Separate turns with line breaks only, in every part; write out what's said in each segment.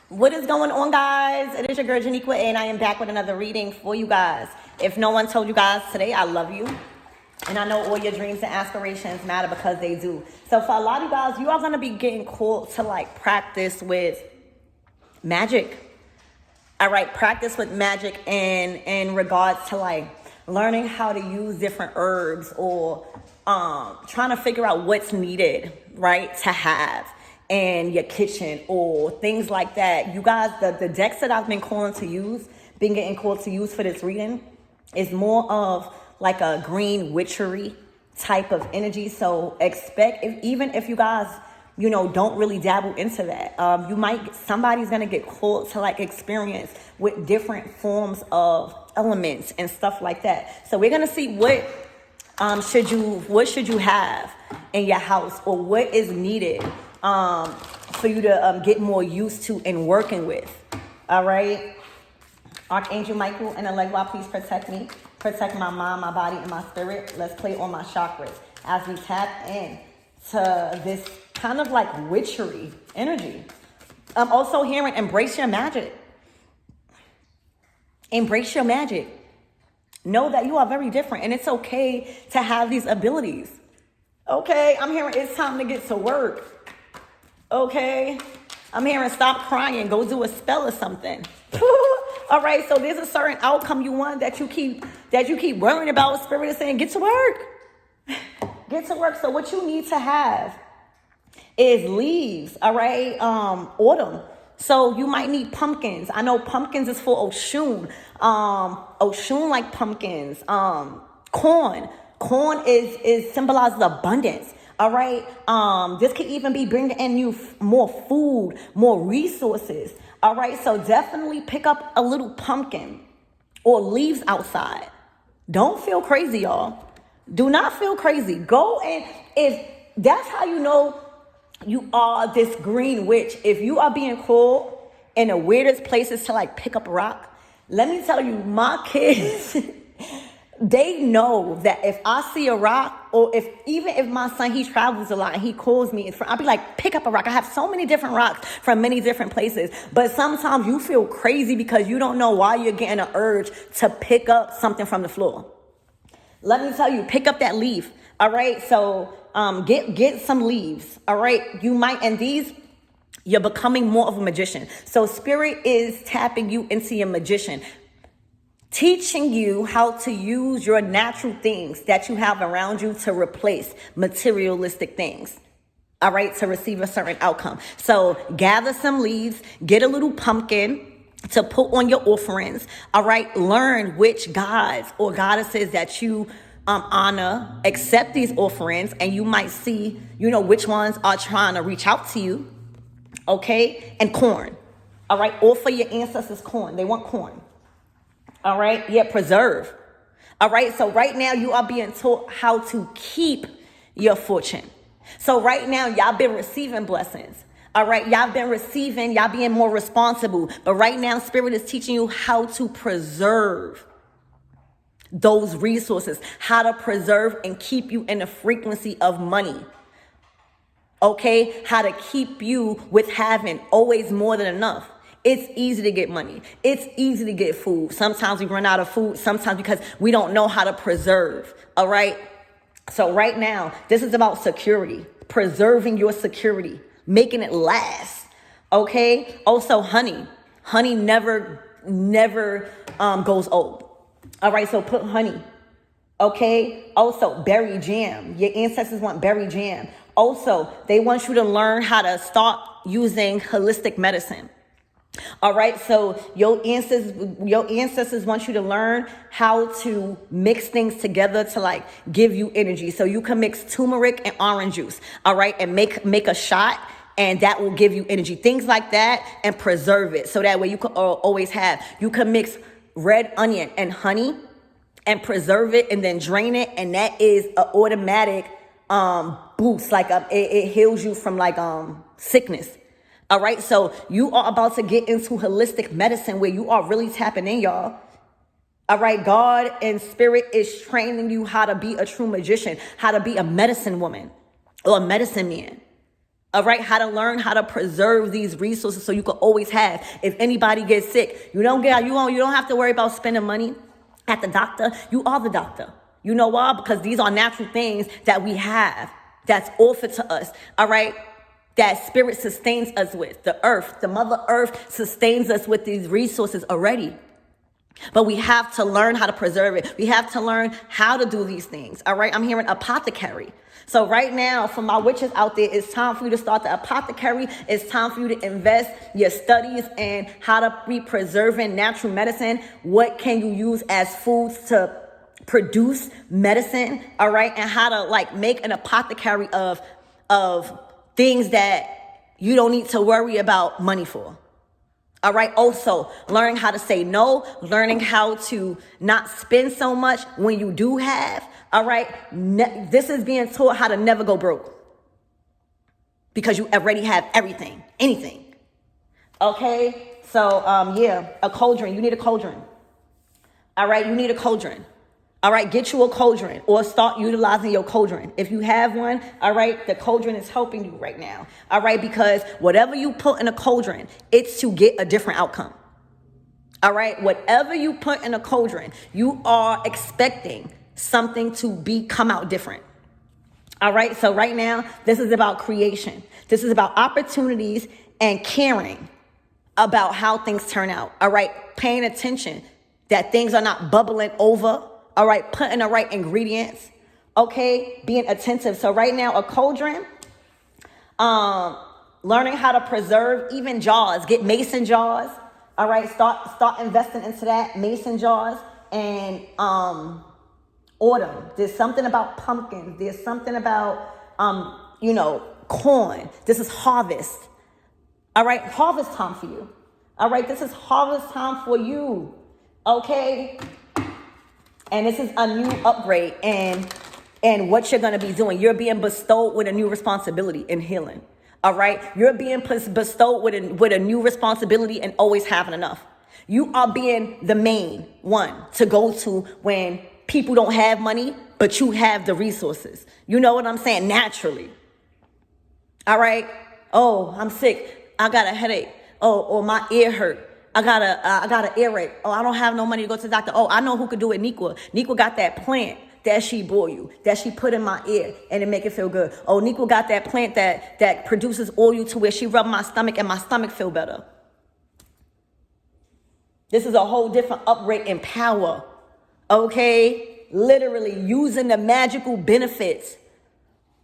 What is going on, guys? It is your girl Janiqua, and I am back with another reading for you guys. If no one told you guys today, I love you. And I know all your dreams and aspirations matter because they do. So for a lot of you guys, you are going to be getting called to like practice with magic. All right, practice with magic in regards to like learning how to use different herbs or trying to figure out what's needed, right, to have in your kitchen or things like that. You guys, the decks that I've been getting called to use for this reading is more of like a green witchery type of energy. So expect, even if you guys, don't really dabble into that, somebody's going to get called to like experience with different forms of elements and stuff like that. So we're going to see what should you have in your house, or what is needed for you to get more used to and working with. All right. Archangel Michael and Allegra, please protect me. Protect my mind, my body, and my spirit. Let's play on my chakras as we tap in to this kind of like witchery energy. I'm also hearing embrace your magic. Embrace your magic. Know that you are very different, and it's okay to have these abilities. Okay, I'm hearing it's time to get to work. Okay, I'm hearing stop crying, go do a spell or something. All right, so there's a certain outcome you want that you keep worrying about. Spirit is saying, get to work. Get to work. So what you need to have is leaves. All right, autumn. So you might need pumpkins. I know pumpkins is for Oshun. Oshun like pumpkins. Corn. Corn is symbolizes abundance. All right. This could even be bringing in you more food, more resources. All right. So definitely pick up a little pumpkin or leaves outside. Don't feel crazy, y'all. Do not feel crazy. Go and if that's how you know you are this green witch. If you are being called in the weirdest places to like pick up a rock, let me tell you, my kids, they know that if I see a rock, or even if my son, he travels a lot and he calls me, I'll be like, pick up a rock. I have so many different rocks from many different places. But sometimes you feel crazy because you don't know why you're getting an urge to pick up something from the floor. Let me tell you, pick up that leaf. All right. So get some leaves. All right. You might, and these, you're becoming more of a magician. So spirit is tapping you into your magician, teaching you how to use your natural things that you have around you to replace materialistic things. All right. To receive a certain outcome. So gather some leaves, get a little pumpkin to put on your offerings. All right. Learn which gods or goddesses that you honor, accept these offerings, and you might see, which ones are trying to reach out to you. Okay. And corn. All right. Offer your ancestors corn. They want corn. All right. Yeah. Preserve. All right. So right now you are being taught how to keep your fortune. So right now y'all been receiving blessings. All right. Y'all being more responsible. But right now spirit is teaching you how to preserve those resources, how to preserve and keep you in the frequency of money. Okay. How to keep you with having always more than enough. It's easy to get money. It's easy to get food. Sometimes we run out of food. Sometimes because we don't know how to preserve. All right. So right now, this is about security, preserving your security, making it last. Okay. Also, honey never goes old. All right. So put honey. Okay. Also, berry jam. Your ancestors want berry jam. Also, they want you to learn how to start using holistic medicine. All right. So your ancestors want you to learn how to mix things together to like give you energy. So you can mix turmeric and orange juice. All right. And make a shot, and that will give you energy. Things like that, and preserve it. So that way you can always have, you can mix red onion and honey and preserve it and then drain it. And that is an automatic boost. Like it heals you from like sickness. All right. So you are about to get into holistic medicine where you are really tapping in, y'all. All right. God and spirit is training you how to be a true magician, how to be a medicine woman or a medicine man. All right, how to learn how to preserve these resources so you can always have. If anybody gets sick, you don't have to worry about spending money at the doctor. You are the doctor. You know why? Because these are natural things that we have that's offered to us. All right, that spirit sustains us with. The earth, the mother earth sustains us with these resources already. But we have to learn how to preserve it. We have to learn how to do these things. All right, I'm hearing apothecary. So right now, for my witches out there, it's time for you to start the apothecary. It's time for you to invest your studies in how to be preserving natural medicine. What can you use as foods to produce medicine? All right, and how to like make an apothecary of things that you don't need to worry about money for. All right. Also, learning how to say no, learning how to not spend so much when you do have. All right. This is being taught how to never go broke because you already have everything, anything. Okay. So, yeah, a cauldron. You need a cauldron. All right. You need a cauldron. All right, get you a cauldron or start utilizing your cauldron. If you have one, all right, the cauldron is helping you right now. All right, because whatever you put in a cauldron, it's to get a different outcome. All right, whatever you put in a cauldron, you are expecting something to come out different. All right, so right now, this is about creation. This is about opportunities and caring about how things turn out. All right, paying attention that things are not bubbling over. All right, putting the right ingredients, okay, being attentive. So right now, a cauldron, learning how to preserve even jars, get mason jars. All right, start investing into that, mason jars, and autumn. There's something about pumpkins. There's something about, corn. This is harvest. All right, harvest time for you. All right, this is harvest time for you, okay? And this is a new upgrade and what you're going to be doing. You're being bestowed with a new responsibility in healing. All right. You're being bestowed with a new responsibility and always having enough. You are being the main one to go to when people don't have money, but you have the resources. You know what I'm saying? Naturally. All right. Oh, I'm sick. I got a headache. Oh, or my ear hurt. I got an earache. Oh, I don't have no money to go to the doctor. Oh, I know who could do it. Niqua got that plant that she bought you, that she put in my ear and it make it feel good. Oh, Niqua got that plant that produces oil to where she rubbed my stomach and my stomach feel better. This is a whole different upgrade in power. Okay? Literally using the magical benefits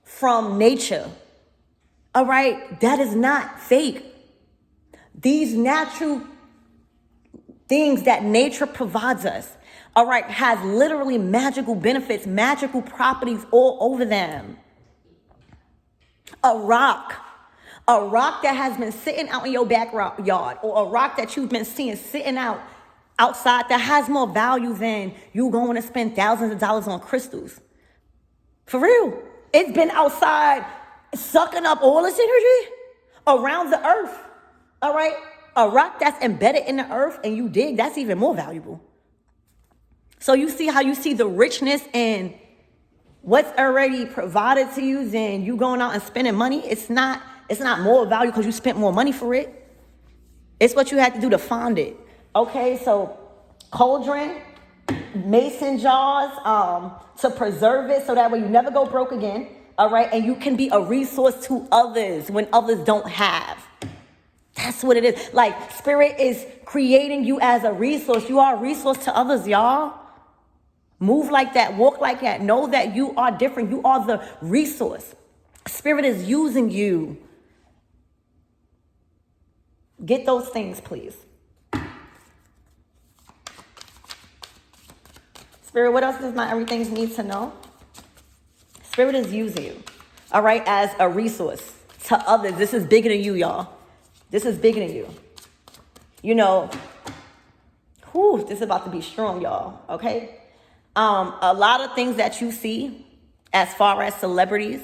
from nature. All right? That is not fake. These natural things that nature provides us, all right, has literally magical benefits, magical properties all over them. A rock that has been sitting out in your backyard, or a rock that you've been seeing sitting outside that has more value than you going to spend thousands of dollars on crystals. For real. It's been outside sucking up all this energy around the earth, all right? A rock that's embedded in the earth and you dig, that's even more valuable. So you see how you see the richness in what's already provided to you than you going out and spending money. It's not more value because you spent more money for it. It's what you had to do to find it. Okay, so cauldron, mason jars, to preserve it so that way you never go broke again. All right, and you can be a resource to others when others don't have. That's what it is. Like, spirit is creating you as a resource. You are a resource to others, y'all. Move like that. Walk like that. Know that you are different. You are the resource. Spirit is using you. Get those things, please. Spirit, what else does not everything need to know? Spirit is using you, all right, as a resource to others. This is bigger than you, y'all. This is bigger than you. You know, this is about to be strong, y'all, okay? A lot of things that you see as far as celebrities,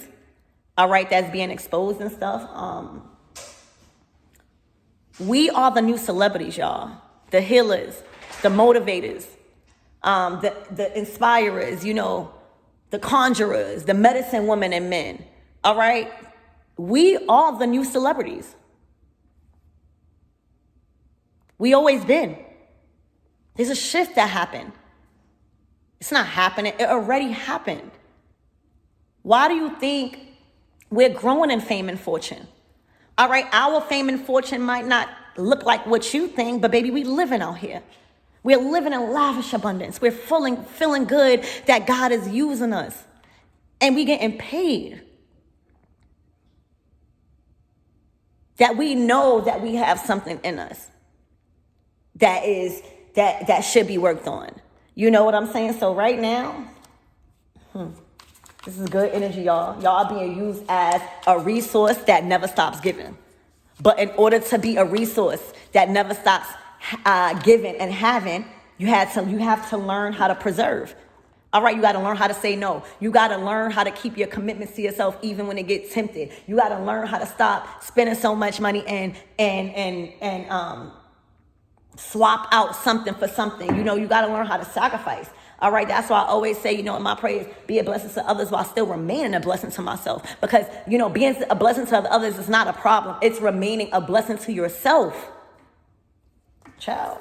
all right, that's being exposed and stuff. We are the new celebrities, y'all. The healers, the motivators, the inspirers, you know, the conjurers, the medicine women and men, all right? We are the new celebrities. We always been. There's a shift that happened. It's not happening. It already happened. Why do you think we're growing in fame and fortune? All right, our fame and fortune might not look like what you think, but baby, we living out here. We're living in lavish abundance. We're feeling good that God is using us. And we getting paid. That we know that we have something in us that should be worked on. You know what I'm saying? So right now, this is good energy, y'all. Y'all are being used as a resource that never stops giving. But in order to be a resource that never stops giving and having, you have to learn how to preserve. All right, you got to learn how to say no. You got to learn how to keep your commitments to yourself even when it gets tempted. You got to learn how to stop spending so much money and swap out something for something. You know, you got to learn how to sacrifice. All right, that's why I always say, you know, in my prayers, be a blessing to others while still remaining a blessing to myself. Because, you know, being a blessing to others is not a problem. It's remaining a blessing to yourself. Child.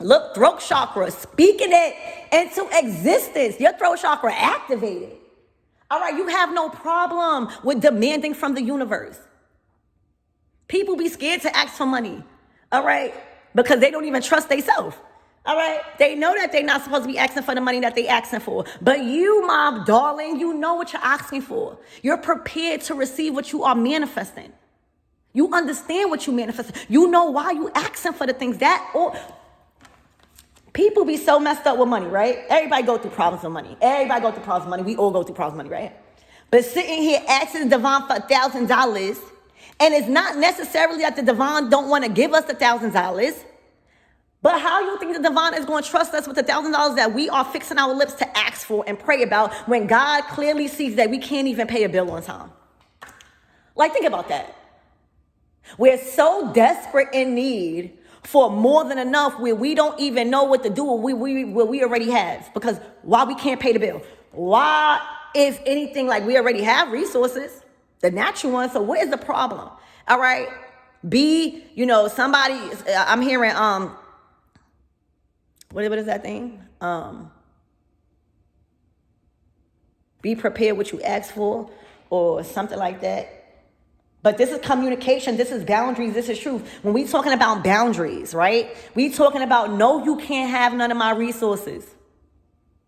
Look, throat chakra, speaking it into existence. Your throat chakra activated. All right, you have no problem with demanding from the universe. People be scared to ask for money. All right, because they don't even trust themselves. All right, they know that they're not supposed to be asking for the money that they're asking for. But you, my darling, you know what you're asking for. You're prepared to receive what you are manifesting. You understand what you manifest. You know why you asking for the things that... People be so messed up with money, right? Everybody go through problems with money. Everybody go through problems with money. We all go through problems with money, right? But sitting here asking the divine for $1,000, and it's not necessarily that the divine don't want to give us the $1,000, but how you think the divine is going to trust us with the $1,000 that we are fixing our lips to ask for and pray about when God clearly sees that we can't even pay a bill on time? Like, think about that. We're so desperate in need for more than enough where we don't even know what to do with what we already have. Because why we can't pay the bill? Why, if anything, like we already have resources, the natural ones. So what is the problem? All right. You know, somebody, I'm hearing, what is that thing? Be prepared what you ask for or something like that. But this is communication. This is boundaries. This is truth. When we talking about boundaries, right? We talking about, no, you can't have none of my resources.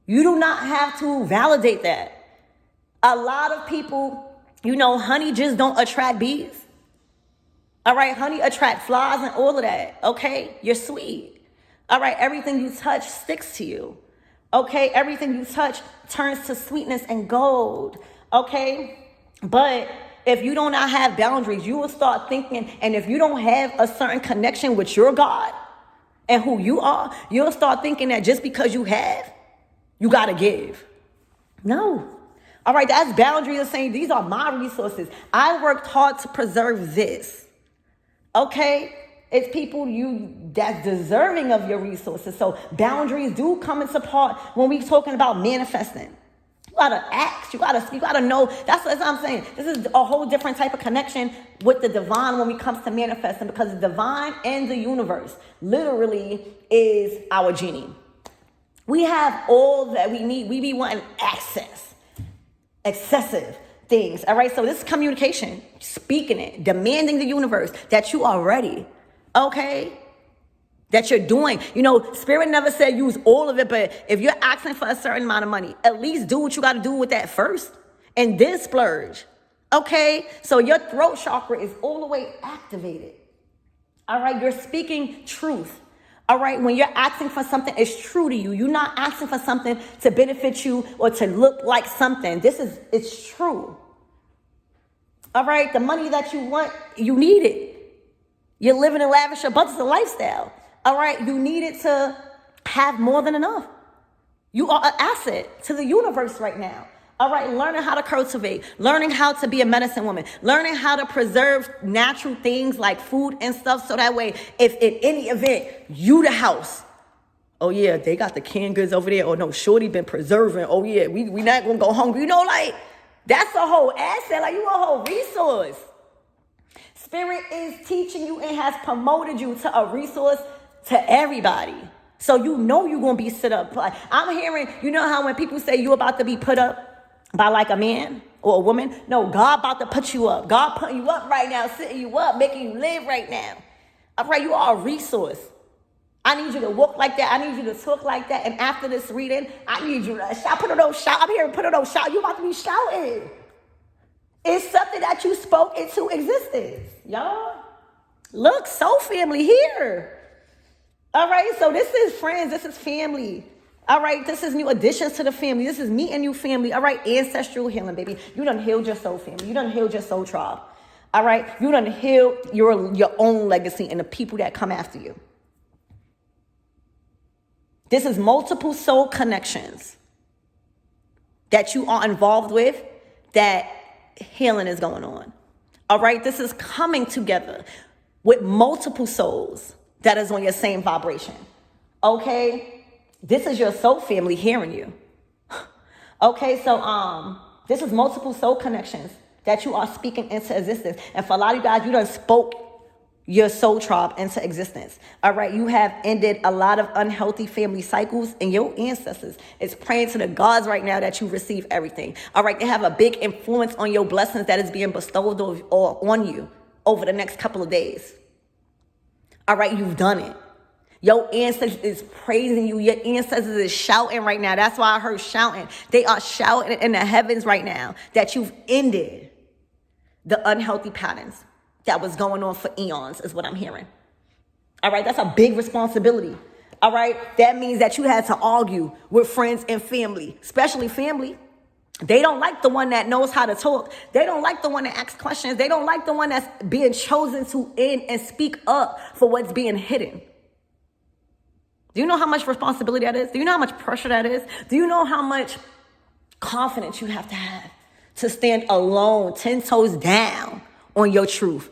You do not have to validate that. A lot of people, you know, honey just don't attract bees. All right, honey attract flies and all of that. Okay, you're sweet. All right, everything you touch sticks to you. Okay, everything you touch turns to sweetness and gold. Okay, but if you do not have boundaries, you will start thinking, and if you don't have a certain connection with your God and who you are, you'll start thinking that just because you have, you got to give. No. All right, that's boundaries of saying, these are my resources. I worked hard to preserve this. Okay? It's people that's deserving of your resources. So boundaries do come into part when we're talking about manifesting. You gotta ask. You gotta know. That's what I'm saying. This is a whole different type of connection with the divine when it comes to manifesting, because the divine and the universe literally is our genie. We have all that we need. We be wanting access, excessive things. All right. So this is communication, speaking it, demanding the universe that you are ready. Okay. That you're doing. You know, Spirit never said use all of it, but if you're asking for a certain amount of money, at least do what you got to do with that first and then splurge. Okay? So your throat chakra is all the way activated. All right? You're speaking truth. All right? When you're asking for something, it's true to you. You're not asking for something to benefit you or to look like something. It's true. All right? The money that you want, you need it. You're living a lavish abundance of lifestyle. All right, you needed to have more than enough. You are an asset to the universe right now. All right, learning how to cultivate, learning how to be a medicine woman, learning how to preserve natural things like food and stuff. So that way, if in any event, you the house. Oh yeah, they got the canned goods over there. Oh no, Shorty been preserving. Oh yeah, we not gonna go hungry. You know, like that's a whole asset. Like you a whole resource. Spirit is teaching you and has promoted you to a resource to everybody. So you know you're going to be set up. Like, I'm hearing, you know how when people say you're about to be put up by like a man or a woman? No, God about to put you up. God putting you up right now, sitting you up, making you live right now. All right, you are a resource. I need you to walk like that. I need you to talk like that. And after this reading, I need you to shout. Put on those shout. I'm here to put on those shout. You about to be shouting. It's something that you spoke into existence, y'all. Look, soul family here. All right, so this is friends. This is family. All right, this is new additions to the family. This is me and you family. All right, ancestral healing, baby. You done healed your soul family. You done healed your soul tribe. All right, you done healed your own legacy and the people that come after you. This is multiple soul connections that you are involved with, that healing is going on. All right, this is coming together with multiple souls that is on your same vibration. Okay, this is your soul family hearing you. Okay, so this is multiple soul connections that you are speaking into existence. And for a lot of you guys, you done spoke your soul tribe into existence. All right, you have ended a lot of unhealthy family cycles, and your ancestors is praying to the gods right now that you receive everything. All right, they have a big influence on your blessings that is being bestowed on you over the next couple of days. All right, you've done it. Your ancestors is praising you. Your ancestors is shouting right now. That's why I heard shouting. They are shouting in the heavens right now that you've ended the unhealthy patterns that was going on for eons, is what I'm hearing. All right, that's a big responsibility. All right, that means that you had to argue with friends and family, especially family. They don't like the one that knows how to talk. They don't like the one that asks questions. They don't like the one that's being chosen to end and speak up for what's being hidden. Do you know how much responsibility that is? Do you know how much pressure that is? Do you know how much confidence you have to stand alone, 10 toes down on your truth?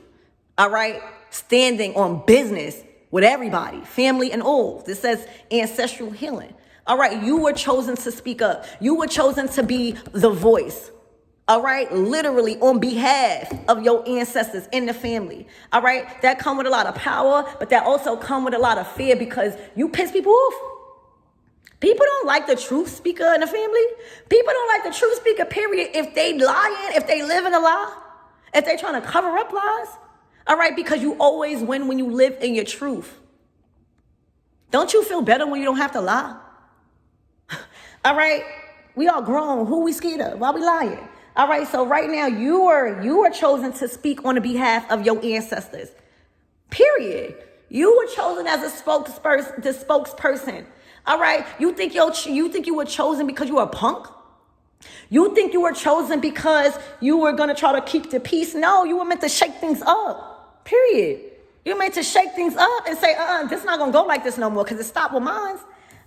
All right? Standing on business with everybody, family and all. This says ancestral healing. All right? You were chosen to speak up. You were chosen to be the voice. All right? Literally on behalf of your ancestors in the family. All right? That come with a lot of power, but that also come with a lot of fear because you piss people off. People don't like the truth speaker in the family. People don't like the truth speaker, period, if they lying, if they live in a lie, if they trying to cover up lies. All right? Because you always win when you live in your truth. Don't you feel better when you don't have to lie? All right? We all grown. Who we scared of? Why we lying? All right, so right now you are chosen to speak on the behalf of your ancestors. Period. You were chosen as a spokesperson. All right, you think you were chosen because you were a punk? You think you were chosen because you were gonna try to keep the peace? No, you were meant to shake things up. Period. You're meant to shake things up and say, this is not gonna go like this no more because it stopped with mine.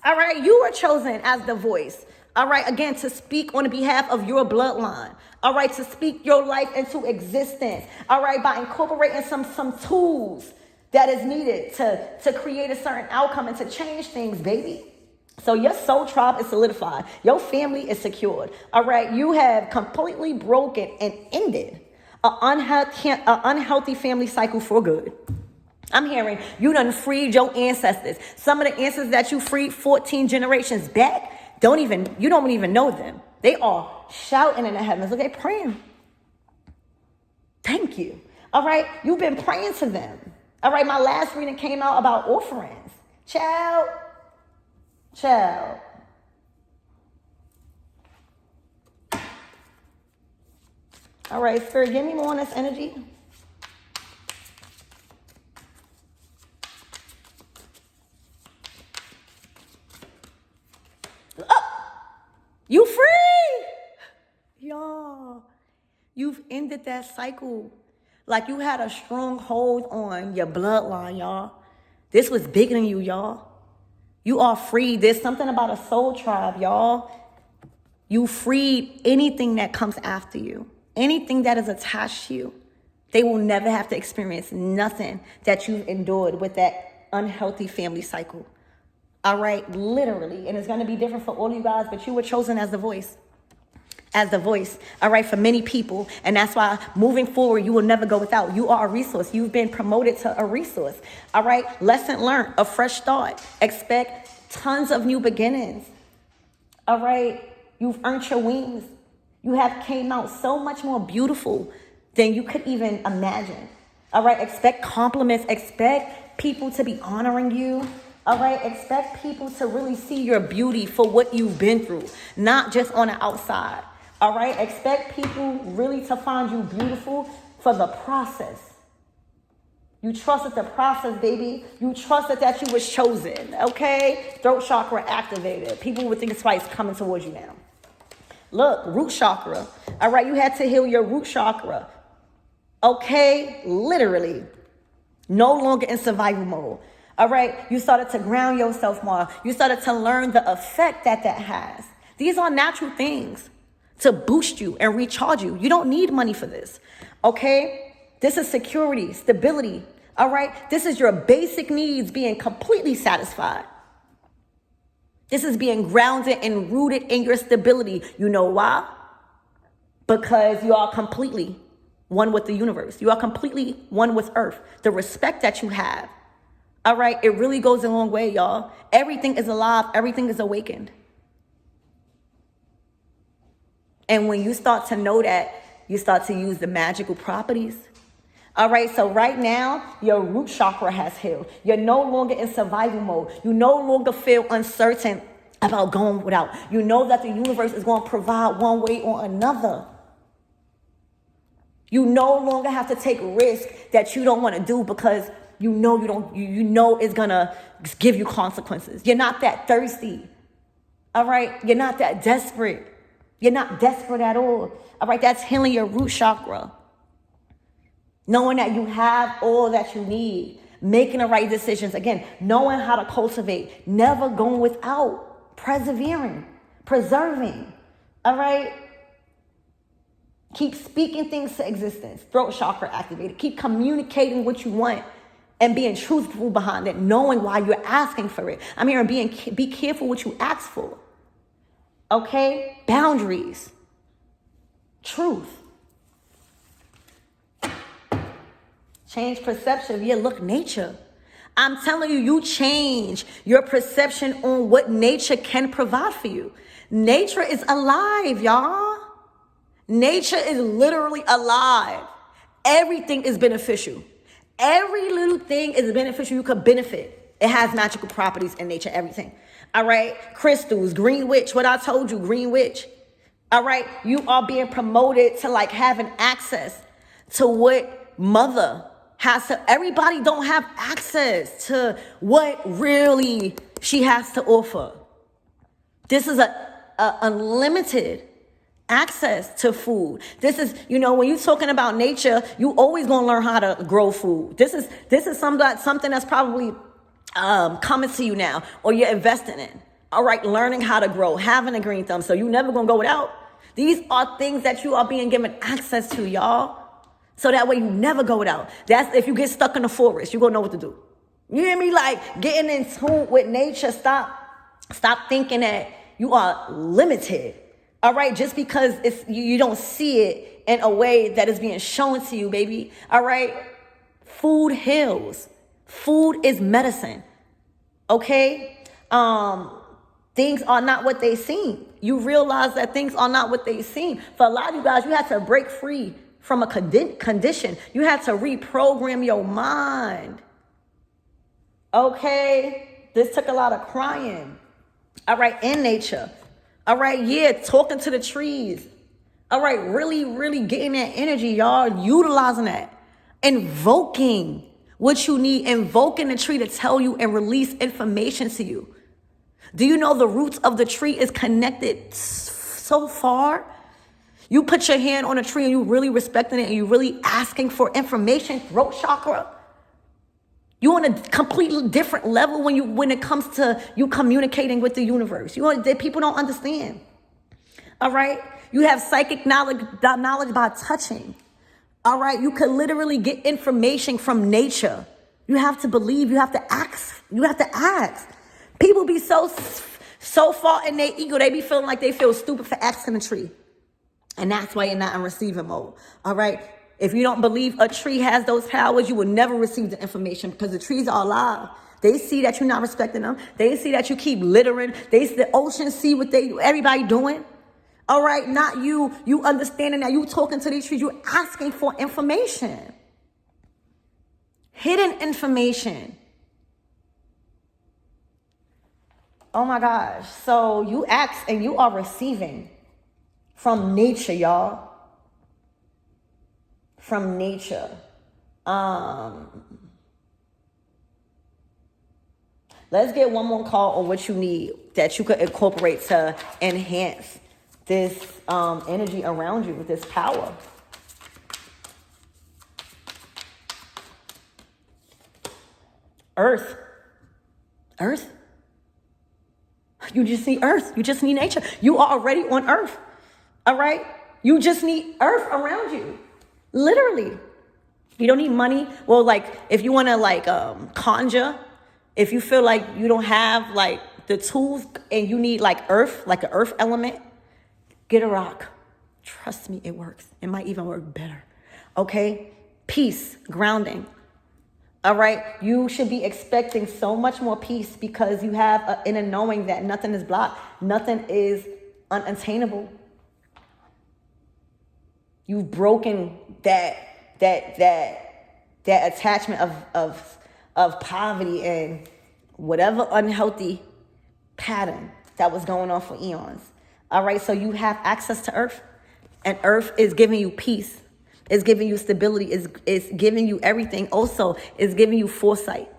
All right, you were chosen as the voice. All right, again, to speak on behalf of your bloodline. All right, to speak your life into existence. All right, by incorporating some tools that is needed to create a certain outcome and to change things, baby. So your soul tribe is solidified. Your family is secured. All right, you have completely broken and ended an unhealthy family cycle for good. I'm hearing you done freed your ancestors. Some of the ancestors that you freed 14 generations back, you don't even know them. They are shouting in the heavens. Look, they praying. Thank you. All right. You've been praying to them. All right. My last reading came out about offerings. Child. All right, Spirit, give me more on this energy. You free. Y'all, you've ended that cycle. Like you had a strong hold on your bloodline, y'all. This was bigger than you, y'all. You are free. There's something about a soul tribe, y'all. You freed anything that comes after you. Anything that is attached to you. They will never have to experience nothing that you've endured with that unhealthy family cycle. All right, literally. And it's going to be different for all you guys, but you were chosen as the voice. as the voice, all right, for many people. And that's why moving forward, you will never go without. You are a resource. You've been promoted to a resource, all right? Lesson learned, a fresh start. Expect tons of new beginnings, all right? You've earned your wings. You have came out so much more beautiful than you could even imagine, all right? Expect compliments. Expect people to be honoring you. All right, expect people to really see your beauty for what you've been through, not just on the outside. All right, expect people really to find you beautiful for the process. You trusted the process, baby. You trusted that you was chosen, okay? Throat chakra activated. People would think it's twice coming towards you now. Look, root chakra. All right, you had to heal your root chakra. Okay, literally. No longer in survival mode. All right, you started to ground yourself more. You started to learn the effect that has. These are natural things to boost you and recharge you. You don't need money for this, okay? This is security, stability, all right? This is your basic needs being completely satisfied. This is being grounded and rooted in your stability. You know why? Because you are completely one with the universe. You are completely one with Earth. The respect that you have, all right, it really goes a long way, y'all. Everything is alive. Everything is awakened. And when you start to know that, you start to use the magical properties. All right, so right now, your root chakra has healed. You're no longer in survival mode. You no longer feel uncertain about going without. You know that the universe is going to provide one way or another. You no longer have to take risk that you don't want to do because you know it's gonna give you consequences. You're not that thirsty. All right? You're not that desperate. You're not desperate at all. All right? That's healing your root chakra. Knowing that you have all that you need. Making the right decisions. Again, knowing how to cultivate. Never going without. Persevering. Preserving. All right? Keep speaking things to existence. Throat chakra activated. Keep communicating what you want. And being truthful behind it, knowing why you're asking for it. I'm here and be careful what you ask for. Okay? Boundaries. Truth. Change perception. Yeah, look, nature. I'm telling you, you change your perception on what nature can provide for you. Nature is alive, y'all. Nature is literally alive. Everything is beneficial. Every little thing is beneficial. You could benefit. It has magical properties in nature, everything. All right. Crystals, green witch, what I told you, green witch. All right. You are being promoted to like having access to what mother has to. Everybody don't have access to what really she has to offer. This is a unlimited access to food. This is, when you're talking about nature, you always gonna learn how to grow food. This is something that's probably coming to you now, or you're investing in. All right, learning how to grow, having a green thumb, so you never gonna go without. These are things that you are being given access to, y'all. So that way you never go without. That's if you get stuck in the forest, you're gonna know what to do. You hear me? Like getting in tune with nature. Stop thinking that you are limited. All right, just because you don't see it in a way that is being shown to you, baby. All right, food heals. Food is medicine. Okay, things are not what they seem. You realize that things are not what they seem. For a lot of you guys, you had to break free from a condition. You had to reprogram your mind. Okay, this took a lot of crying. All right, in nature. All right, yeah, talking to the trees. All right, really, really getting that energy, y'all. Utilizing that. Invoking what you need. Invoking the tree to tell you and release information to you. Do you know the roots of the tree is connected so far? You put your hand on a tree and you really respecting it and you really asking for information. Throat chakra. You on a completely different level when it comes to you communicating with the universe. People don't understand. All right? You have psychic knowledge by touching. All right? You could literally get information from nature. You have to believe. You have to ask. You have to ask. People be so far in their ego, they be feeling like they feel stupid for asking a tree. And that's why you're not in receiving mode. All right. If you don't believe a tree has those powers, you will never receive the information, because the trees are alive. They see that you're not respecting them. They see that you keep littering. The ocean see what everybody doing. All right. Not you. You understanding that you talking to these trees. You asking for information. Hidden information. Oh my gosh. So you ask and you are receiving from nature, y'all. From nature. Let's get one more call on what you need that you could incorporate to enhance this energy around you with this power. Earth. Earth. You just need earth. You just need nature. You are already on earth. All right? You just need earth around you. Literally. You don't need money. Well, like, if you want to conjure, if you feel like you don't have like the tools and you need like earth, like an earth element, get a rock. Trust me, it works. It might even work better. Okay? Peace, grounding. All right? You should be expecting so much more peace, because you have an inner knowing that nothing is blocked. Nothing is unattainable. You've broken that attachment of poverty and whatever unhealthy pattern that was going on for eons. All right, so you have access to earth, and earth is giving you peace. It's giving you stability. It's giving you everything. Also, it's giving you foresight.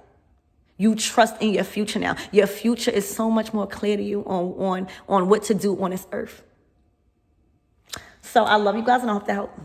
You trust in your future now. Your future is so much more clear to you on what to do on this earth. So I love you guys, and I hope that helped.